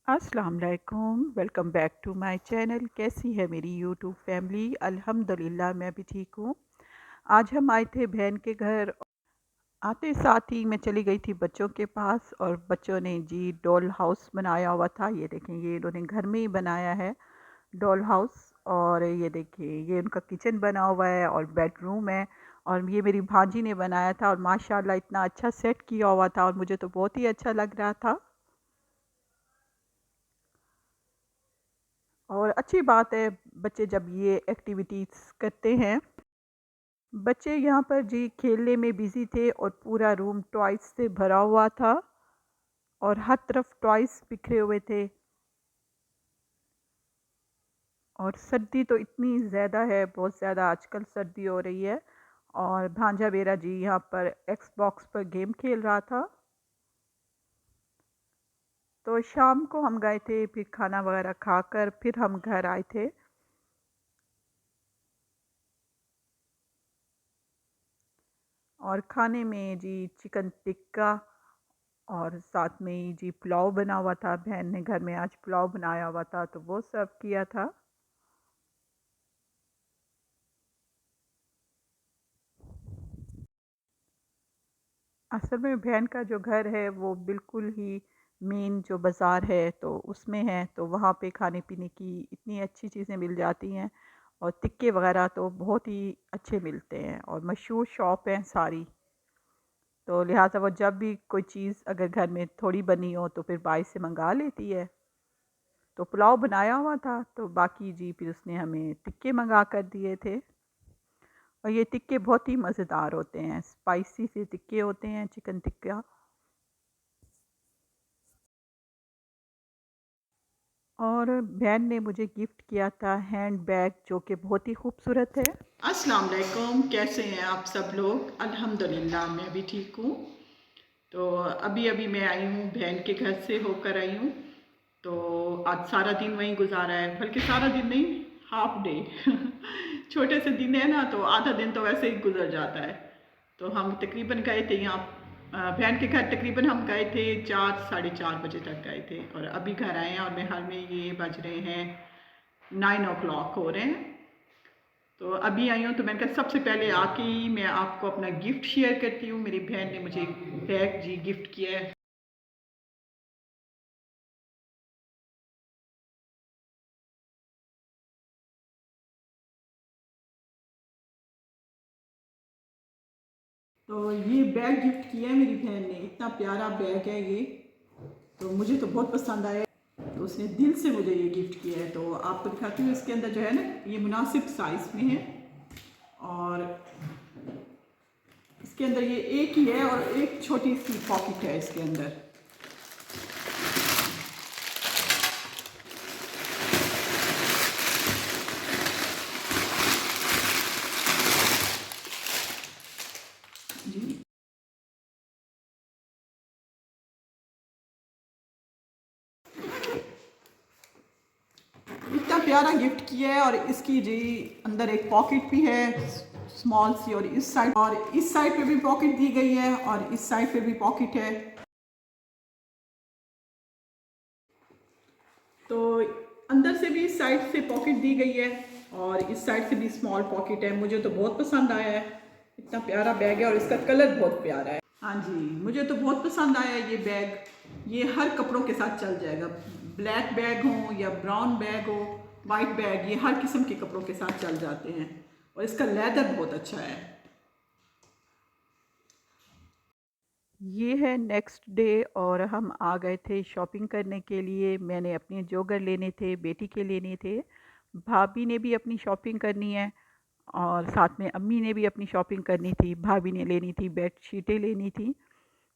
अस्सलाम वालेकुम, welcome back to my channel. कैसी है मेरी यूट्यूब फैमिली? अल्हम्दुलिल्लाह मैं भी ठीक हूँ। आज हम आए थे बहन के घर। आते साथ ही मैं चली गई थी बच्चों के पास और बच्चों ने जी डॉल हाउस बनाया हुआ था। ये देखें, ये इन्होंने घर में ही बनाया है डॉल हाउस। और ये देखिए, ये उनका किचन बना हुआ है और बेडरूम है। और ये मेरी भांजी ने बनाया था और माशाल्लाह इतना अच्छा सेट किया हुआ था और मुझे तो बहुत ही अच्छा लग रहा था। और अच्छी बात है, बच्चे जब ये एक्टिविटीज़ करते हैं। बच्चे यहाँ पर जी खेलने में बिज़ी थे और पूरा रूम टॉयज़ से भरा हुआ था और हर तरफ टॉयज़ बिखरे हुए थे। और सर्दी तो इतनी ज़्यादा है, बहुत ज़्यादा आजकल सर्दी हो रही है। और भांजा मेरा जी यहाँ पर एक्सबॉक्स पर गेम खेल रहा था। तो शाम को हम गए थे, फिर खाना वगैरह खाकर फिर हम घर आए थे। और खाने में जी चिकन टिक्का और साथ में ही जी पुलाव बना हुआ था। बहन ने घर में आज पुलाव बनाया हुआ था तो वो सर्व किया था। असल में बहन का जो घर है वो बिल्कुल ही मेन जो बाज़ार है तो उसमें है, तो वहाँ पे खाने पीने की इतनी अच्छी चीज़ें मिल जाती हैं। और टिक्के वगैरह तो बहुत ही अच्छे मिलते हैं और मशहूर शॉप हैं सारी। तो लिहाजा वो जब भी कोई चीज़ अगर घर में थोड़ी बनी हो तो फिर बाहर से मंगा लेती है। तो पुलाव बनाया हुआ था तो बाकी जी फिर उसने हमें टिक्के मंगा कर दिए थे। और ये टिक्के बहुत ही मज़ेदार होते हैं, स्पाइसी से टिक्के होते हैं, चिकन टिक्का। और बहन ने मुझे गिफ्ट किया था हैंड बैग जो कि बहुत ही खूबसूरत है। अस्सलाम वालेकुम, कैसे हैं आप सब लोग? अल्हम्दुलिल्लाह मैं भी ठीक हूँ। तो अभी अभी मैं आई हूँ, बहन के घर से होकर आई हूँ। तो आज सारा दिन वहीं गुजारा है, बल्कि सारा दिन नहीं, हाफ डे। छोटे से दिन है ना, तो आधा दिन तो वैसे ही गुजर जाता है। तो हम तकरीबन गए थे यहाँ बहन के घर। तकरीबन हम गए थे 4 साढ़े 4 बजे तक गए थे और अभी घर आए हैं और मैं हाल में ये बज रहे हैं 9 o'clock हो रहे हैं। तो अभी आई हूँ तो मैंने कहा सबसे पहले आके ही मैं आपको अपना गिफ्ट शेयर करती हूँ। मेरी बहन ने मुझे एक बैग जी गिफ्ट किया है। तो ये बैग गिफ्ट किया है मेरी बहन ने, इतना प्यारा बैग है ये। तो मुझे तो बहुत पसंद आया। तो उसने दिल से मुझे ये गिफ्ट किया है। तो आपको दिखाती हूँ, इसके अंदर जो है ना, ये मुनासिब साइज़ में है। और इसके अंदर ये एक ही है और एक छोटी सी पॉकेट है इसके अंदर। जी, इतना प्यारा गिफ्ट किया है। और इसकी जी अंदर एक पॉकेट भी है स्मॉल सी, और इस साइड पे भी पॉकेट दी गई है और इस साइड पे भी पॉकेट है। तो अंदर से भी इस साइड से पॉकेट दी गई है और इस साइड से भी स्मॉल पॉकेट है। मुझे तो बहुत पसंद आया है, इतना प्यारा बैग है और इसका कलर बहुत प्यारा है। हाँ जी, मुझे तो बहुत पसंद आया ये बैग। ये हर कपड़ों के साथ चल जाएगा, ब्लैक बैग हो या ब्राउन बैग हो, वाइट बैग, ये हर किस्म के कपड़ों के साथ चल जाते हैं। और इसका लेदर बहुत अच्छा है। ये है नेक्स्ट डे और हम आ गए थे शॉपिंग करने के लिए। मैंने अपने जोगर लेने थे, बेटी के लेने थे, भाभी ने भी अपनी शॉपिंग करनी है और साथ में अम्मी ने भी अपनी शॉपिंग करनी थी। भाभी ने लेनी थी बेड शीटें लेनी थी।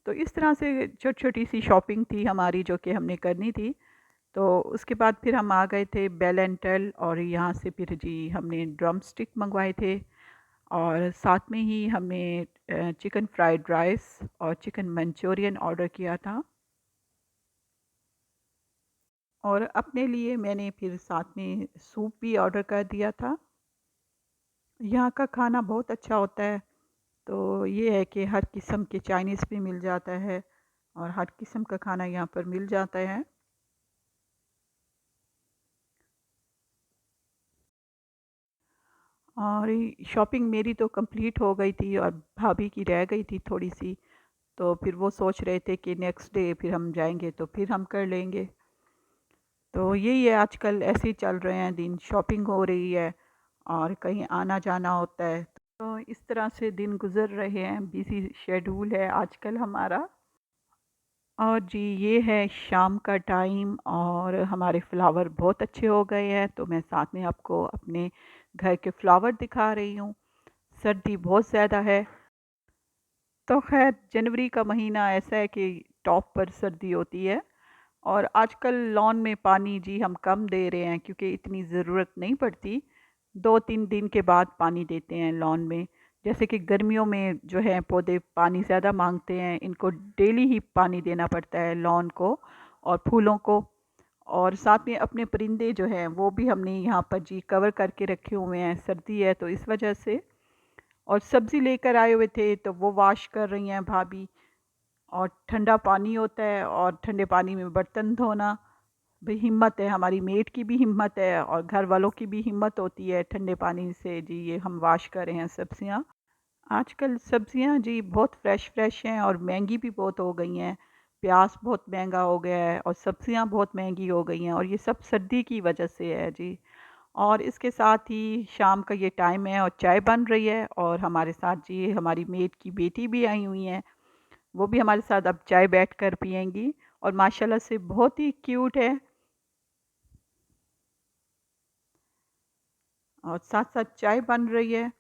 तो इस तरह से छोटी छोटी सी शॉपिंग थी हमारी जो कि हमने करनी थी। तो उसके बाद फिर हम आ गए थे बेल एंड टेल और यहाँ से फिर जी हमने ड्रम स्टिक मंगवाए थे। और साथ में ही हमने चिकन फ्राइड राइस और चिकन मंचूरियन ऑर्डर किया था। और अपने लिए मैंने फिर साथ में सूप भी ऑर्डर कर दिया था। यहाँ का खाना बहुत अच्छा होता है। तो ये है कि हर किस्म के चाइनीज़ भी मिल जाता है और हर किस्म का खाना यहाँ पर मिल जाता है। और शॉपिंग मेरी तो कंप्लीट हो गई थी और भाभी की रह गई थी थोड़ी सी। तो फिर वो सोच रहे थे कि नेक्स्ट डे फिर हम जाएंगे तो फिर हम कर लेंगे। तो यही है, आजकल ऐसे ही चल रहे हैं दिन, शॉपिंग हो रही है और कहीं आना जाना होता है। तो इस तरह से दिन गुजर रहे हैं, बिजी शेड्यूल है आजकल हमारा। और जी ये है शाम का टाइम और हमारे फ्लावर बहुत अच्छे हो गए हैं, तो मैं साथ में आपको अपने घर के फ्लावर दिखा रही हूँ। सर्दी बहुत ज़्यादा है। तो खैर जनवरी का महीना ऐसा है कि टॉप पर सर्दी होती है। और आजकल लॉन में पानी जी हम कम दे रहे हैं क्योंकि इतनी ज़रूरत नहीं पड़ती। 2-3 दिन के बाद पानी देते हैं लॉन में। जैसे कि गर्मियों में जो है पौधे पानी ज़्यादा मांगते हैं, इनको डेली ही पानी देना पड़ता है लॉन को और फूलों को। और साथ में अपने परिंदे जो हैं वो भी हमने यहाँ पर जी कवर करके रखे हुए हैं, सर्दी है तो इस वजह से। और सब्ज़ी लेकर आए हुए थे तो वो वॉश कर रही हैं भाभी। और ठंडा पानी होता है और ठंडे पानी में बर्तन धोना भी हिम्मत है, हमारी मेड की भी हिम्मत है और घर वालों की भी हिम्मत होती है ठंडे पानी से जी ये हम वाश कर रहे हैं सब्जियां। आजकल सब्जियां जी बहुत फ्रेश फ्रेश हैं और महंगी भी बहुत हो गई हैं। प्याज बहुत महंगा हो गया है और सब्जियां बहुत महंगी हो गई हैं और ये सब सर्दी की वजह से है जी। और इसके साथ ही शाम का ये टाइम है और चाय बन रही है और हमारे साथ जी हमारी मेड की बेटी भी आई हुई हैं। वो भी हमारे साथ अब चाय बैठ कर पियेंगी और माशाल्लाह से बहुत ही क्यूट है। और साथ साथ चाय बन रही है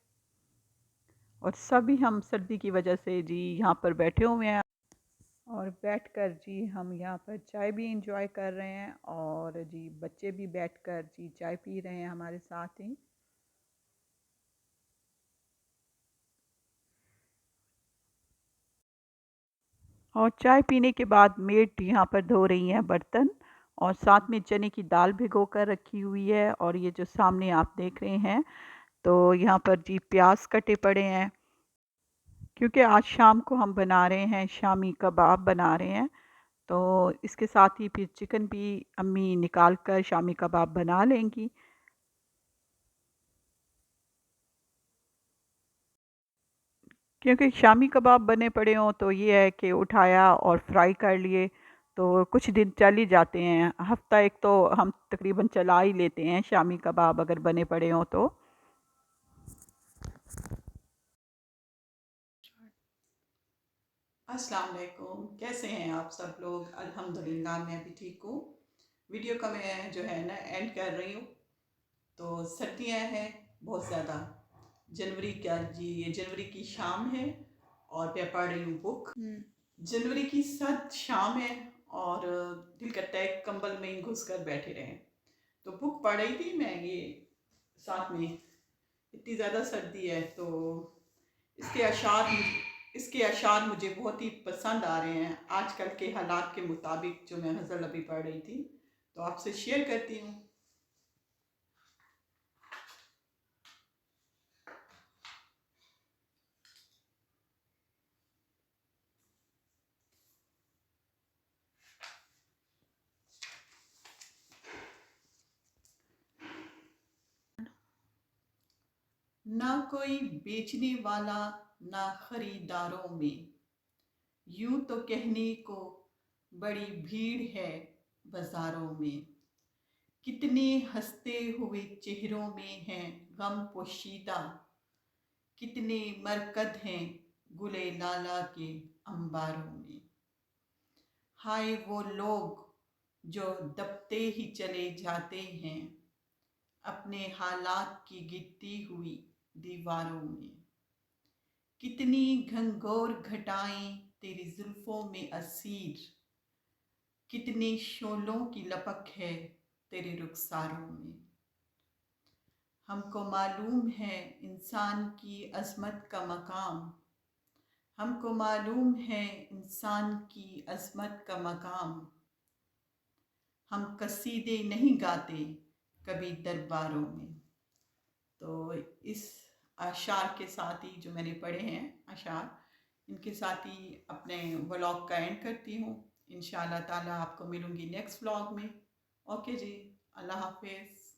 और सभी हम सर्दी की वजह से जी यहाँ पर बैठे हुए हैं। और बैठकर जी हम यहाँ पर चाय भी इंजॉय कर रहे हैं और जी बच्चे भी बैठकर जी चाय पी रहे हैं हमारे साथ ही। और चाय पीने के बाद मेड यहाँ पर धो रही हैं बर्तन और साथ में चने की दाल भिगो कर रखी हुई है। और ये जो सामने आप देख रहे हैं तो यहाँ पर जी प्याज कटे पड़े हैं क्योंकि आज शाम को हम बना रहे हैं शामी कबाब बना रहे हैं। तो इसके साथ ही फिर चिकन भी अम्मी निकाल कर शामी कबाब बना लेंगी। क्योंकि शामी कबाब बने पड़े हों तो ये है कि उठाया और फ्राई कर लिए तो कुछ दिन चल ही जाते हैं, हफ्ता एक तो हम तकरीबन चला ही लेते हैं शामी कबाब अगर बने पड़े हों तो। अस्सलाम वालेकुम, कैसे हैं आप सब लोग? अल्हम्दुलिल्लाह मैं भी ठीक हूँ। वीडियो का मैं जो है ना एंड कर रही हूँ। तो सर्दियाँ हैं बहुत ज़्यादा। जनवरी क्या जी, ये जनवरी की शाम है और मैं पढ़ रही हूँ बुक। जनवरी की सर्द शाम है और दिल करता है कंबल में ही घुस कर बैठे रहें। तो बुक पढ़ रही थी मैं ये, साथ में इतनी ज़्यादा सर्दी है तो इसके अशार इसके अशार मुझे बहुत ही पसंद आ रहे हैं आजकल के हालात के मुताबिक, जो मैं गज़ल अभी पढ़ रही थी तो आपसे शेयर करती हूँ। ना कोई बेचने वाला ना खरीदारों में, यूं तो कहने को बड़ी भीड़ है बाजारों में। कितने हंसते हुए चेहरों में है गम पोशीदा, कितने मरकद हैं गुले लाला के अंबारों में। हाय वो लोग जो दबते ही चले जाते हैं अपने हालात की गिरती हुई दीवारों में। कितनी घनघोर घटाएं तेरी जुल्फों में असीर, कितने शोलों की लपक है तेरे रुखसारों में। हमको मालूम है इंसान की अजमत का मकाम, हमको मालूम है इंसान की अजमत का मकाम। हम कसीदे नहीं गाते कभी दरबारों में। तो इस अशार के साथ ही जो मैंने पढ़े हैं अशार, इनके साथ ही अपने व्लॉग का एंड करती हूँ। इंशाल्लाह ताला आपको मिलूँगी नेक्स्ट व्लॉग में। ओके जी, अल्लाह हाफिज़।